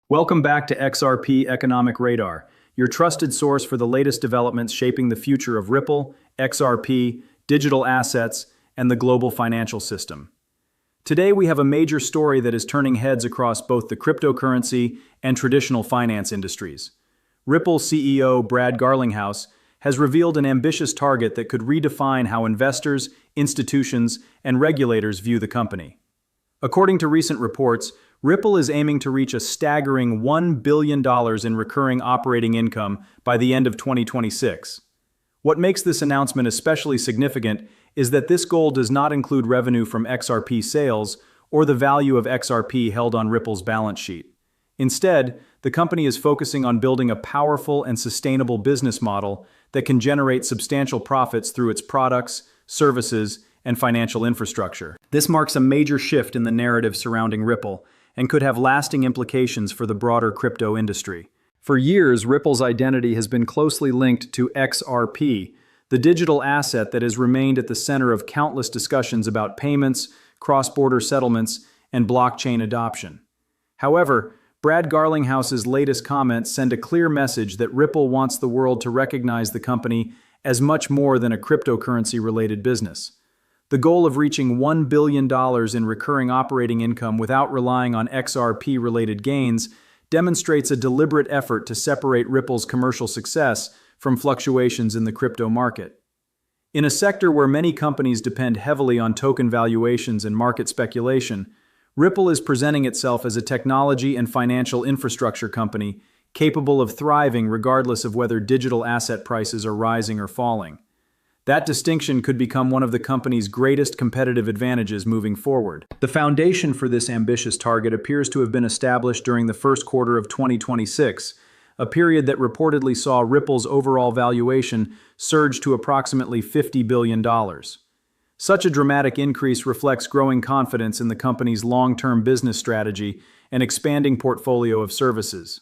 Welcome back to XRP Economic Radar, your trusted source for the latest developments shaping the future of Ripple, XRP, digital assets, and the global financial system. Today we have a major story that is turning heads across both the cryptocurrency and traditional finance industries. Ripple CEO Brad Garlinghouse has revealed an ambitious target that could redefine how investors, institutions, and regulators view the company. According to recent reports, Ripple is aiming to reach a staggering $1 billion in recurring operating income by the end of 2026. What makes this announcement especially significant is that this goal does not include revenue from XRP sales or the value of XRP held on Ripple's balance sheet. Instead, the company is focusing on building a powerful and sustainable business model that can generate substantial profits through its products, services, and financial infrastructure. This marks a major shift in the narrative surrounding Ripple and could have lasting implications for the broader crypto industry. For years, Ripple's identity has been closely linked to XRP, the digital asset that has remained at the center of countless discussions about payments, cross-border settlements, and blockchain adoption. However, Brad Garlinghouse's latest comments send a clear message that Ripple wants the world to recognize the company as much more than a cryptocurrency-related business. The goal of reaching $1 billion in recurring operating income without relying on XRP-related gains demonstrates a deliberate effort to separate Ripple's commercial success from fluctuations in the crypto market. In a sector where many companies depend heavily on token valuations and market speculation, Ripple is presenting itself as a technology and financial infrastructure company capable of thriving regardless of whether digital asset prices are rising or falling. That distinction could become one of the company's greatest competitive advantages moving forward. The foundation for this ambitious target appears to have been established during the first quarter of 2026, a period that reportedly saw Ripple's overall valuation surge to approximately $50 billion. Such a dramatic increase reflects growing confidence in the company's long-term business strategy and expanding portfolio of services.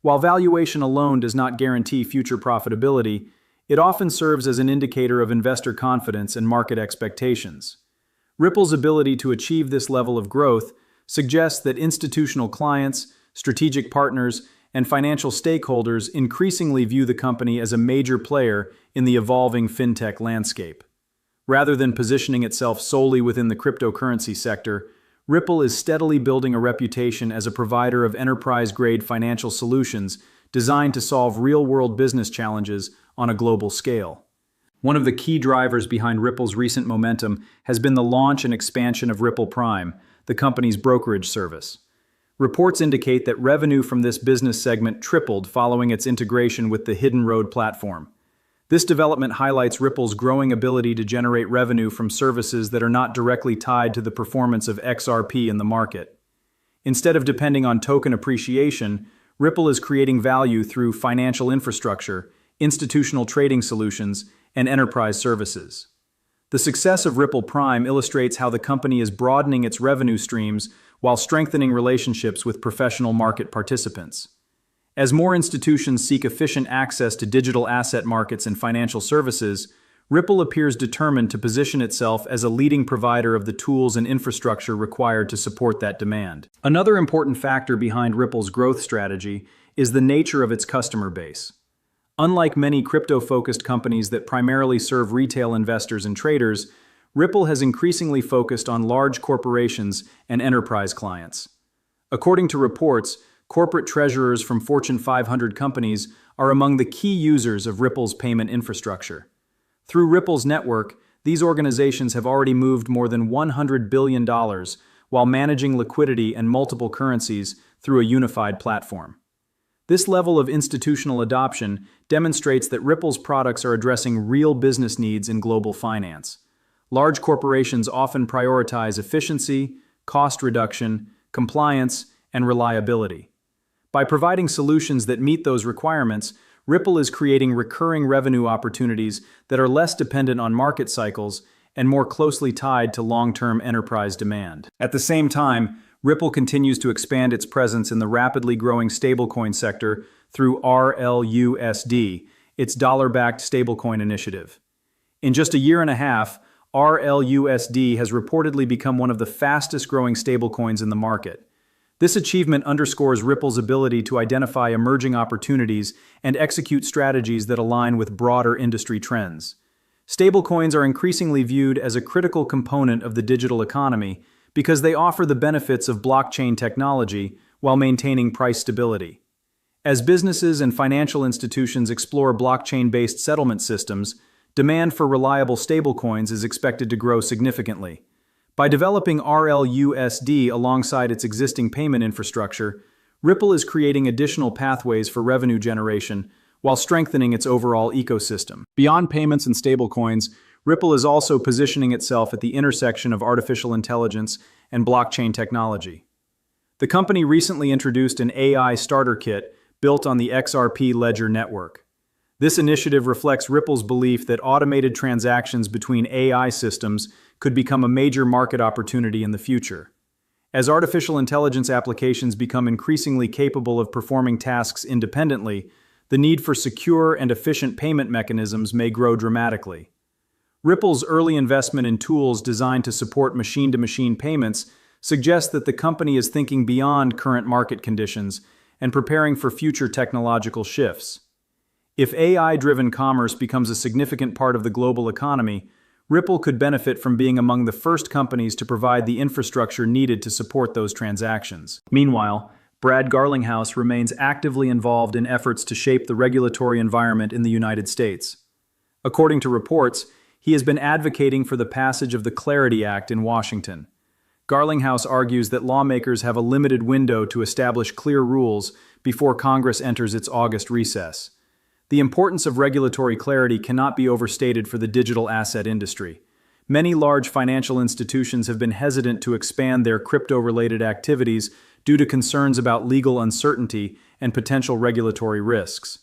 While valuation alone does not guarantee future profitability, it often serves as an indicator of investor confidence and market expectations. Ripple's ability to achieve this level of growth suggests that institutional clients, strategic partners, and financial stakeholders increasingly view the company as a major player in the evolving fintech landscape. Rather than positioning itself solely within the cryptocurrency sector, Ripple is steadily building a reputation as a provider of enterprise-grade financial solutions designed to solve real-world business challenges on a global scale. One of the key drivers behind Ripple's recent momentum has been the launch and expansion of Ripple Prime, the company's brokerage service. Reports indicate that revenue from this business segment tripled following its integration with the Hidden Road platform. This development highlights Ripple's growing ability to generate revenue from services that are not directly tied to the performance of XRP in the market. Instead of depending on token appreciation, Ripple is creating value through financial infrastructure, institutional trading solutions, and enterprise services. The success of Ripple Prime illustrates how the company is broadening its revenue streams while strengthening relationships with professional market participants. As more institutions seek efficient access to digital asset markets and financial services, Ripple appears determined to position itself as a leading provider of the tools and infrastructure required to support that demand. Another important factor behind Ripple's growth strategy is the nature of its customer base. Unlike many crypto-focused companies that primarily serve retail investors and traders, Ripple has increasingly focused on large corporations and enterprise clients. According to reports, corporate treasurers from Fortune 500 companies are among the key users of Ripple's payment infrastructure. Through Ripple's network, these organizations have already moved more than $100 billion while managing liquidity and multiple currencies through a unified platform. This level of institutional adoption demonstrates that Ripple's products are addressing real business needs in global finance. Large corporations often prioritize efficiency, cost reduction, compliance, and reliability. By providing solutions that meet those requirements, Ripple is creating recurring revenue opportunities that are less dependent on market cycles and more closely tied to long-term enterprise demand. At the same time, Ripple continues to expand its presence in the rapidly growing stablecoin sector through RLUSD, its dollar-backed stablecoin initiative. In just a year and a half, RLUSD has reportedly become one of the fastest-growing stablecoins in the market. This achievement underscores Ripple's ability to identify emerging opportunities and execute strategies that align with broader industry trends. Stablecoins are increasingly viewed as a critical component of the digital economy because they offer the benefits of blockchain technology while maintaining price stability. As businesses and financial institutions explore blockchain-based settlement systems, demand for reliable stablecoins is expected to grow significantly. By developing RLUSD alongside its existing payment infrastructure, Ripple is creating additional pathways for revenue generation while strengthening its overall ecosystem. Beyond payments and stablecoins, Ripple is also positioning itself at the intersection of artificial intelligence and blockchain technology. The company recently introduced an AI starter kit built on the XRP Ledger network. This initiative reflects Ripple's belief that automated transactions between AI systems could become a major market opportunity in the future. As artificial intelligence applications become increasingly capable of performing tasks independently, the need for secure and efficient payment mechanisms may grow dramatically. Ripple's early investment in tools designed to support machine-to-machine payments suggests that the company is thinking beyond current market conditions and preparing for future technological shifts. If AI-driven commerce becomes a significant part of the global economy, Ripple could benefit from being among the first companies to provide the infrastructure needed to support those transactions. Meanwhile, Brad Garlinghouse remains actively involved in efforts to shape the regulatory environment in the United States. According to reports, he has been advocating for the passage of the Clarity Act in Washington. Garlinghouse argues that lawmakers have a limited window to establish clear rules before Congress enters its August recess. The importance of regulatory clarity cannot be overstated for the digital asset industry. Many large financial institutions have been hesitant to expand their crypto-related activities due to concerns about legal uncertainty and potential regulatory risks.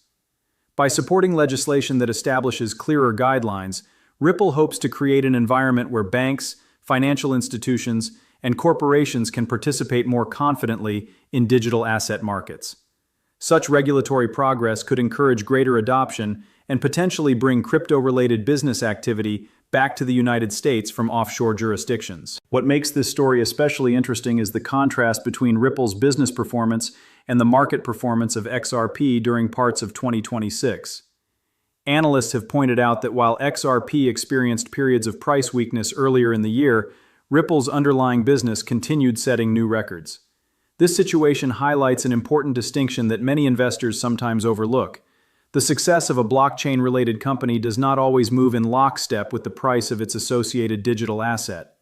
By supporting legislation that establishes clearer guidelines, Ripple hopes to create an environment where banks, financial institutions, and corporations can participate more confidently in digital asset markets. Such regulatory progress could encourage greater adoption and potentially bring crypto-related business activity back to the United States from offshore jurisdictions. What makes this story especially interesting is the contrast between Ripple's business performance and the market performance of XRP during parts of 2026. Analysts have pointed out that while XRP experienced periods of price weakness earlier in the year, Ripple's underlying business continued setting new records. This situation highlights an important distinction that many investors sometimes overlook. The success of a blockchain-related company does not always move in lockstep with the price of its associated digital asset.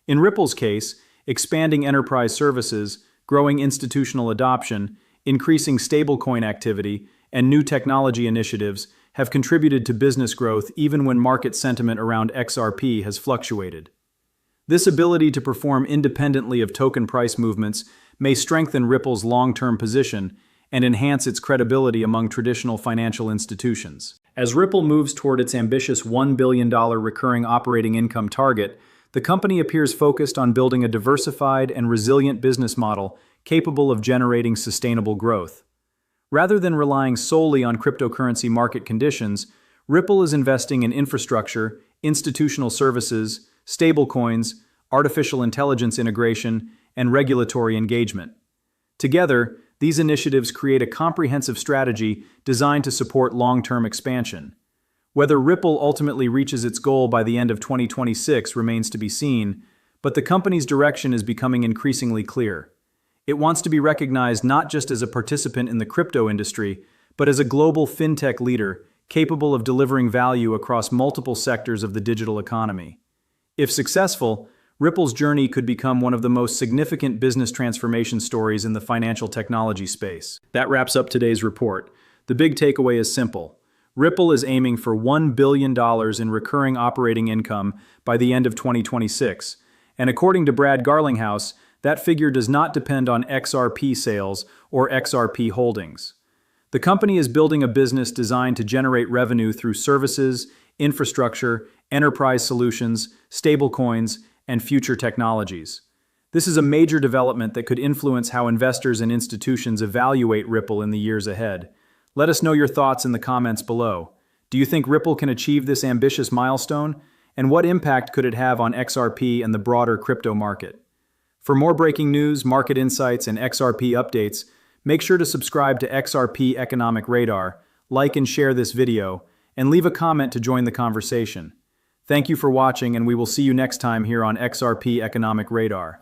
In Ripple's case, expanding enterprise services, growing institutional adoption, increasing stablecoin activity, and new technology initiatives have contributed to business growth even when market sentiment around XRP has fluctuated. This ability to perform independently of token price movements may strengthen Ripple's long-term position and enhance its credibility among traditional financial institutions. As Ripple moves toward its ambitious $1 billion recurring operating income target, the company appears focused on building a diversified and resilient business model capable of generating sustainable growth. Rather than relying solely on cryptocurrency market conditions, Ripple is investing in infrastructure, institutional services, stablecoins, artificial intelligence integration, and regulatory engagement. Together, these initiatives create a comprehensive strategy designed to support long-term expansion. Whether Ripple ultimately reaches its goal by the end of 2026 remains to be seen, but the company's direction is becoming increasingly clear. It wants to be recognized not just as a participant in the crypto industry, but as a global fintech leader capable of delivering value across multiple sectors of the digital economy. If successful, Ripple's journey could become one of the most significant business transformation stories in the financial technology space. That wraps up today's report. The big takeaway is simple. Ripple is aiming for $1 billion in recurring operating income by the end of 2026, and according to Brad Garlinghouse, that figure does not depend on XRP sales or XRP holdings. The company is building a business designed to generate revenue through services, infrastructure, enterprise solutions, stablecoins, and future technologies. This is a major development that could influence how investors and institutions evaluate Ripple in the years ahead. Let us know your thoughts in the comments below. Do you think Ripple can achieve this ambitious milestone? And what impact could it have on XRP and the broader crypto market? For more breaking news, market insights, and XRP updates, make sure to subscribe to XRP Economic Radar, like and share this video, and leave a comment to join the conversation. Thank you for watching, and we will see you next time here on XRP Economic Radar.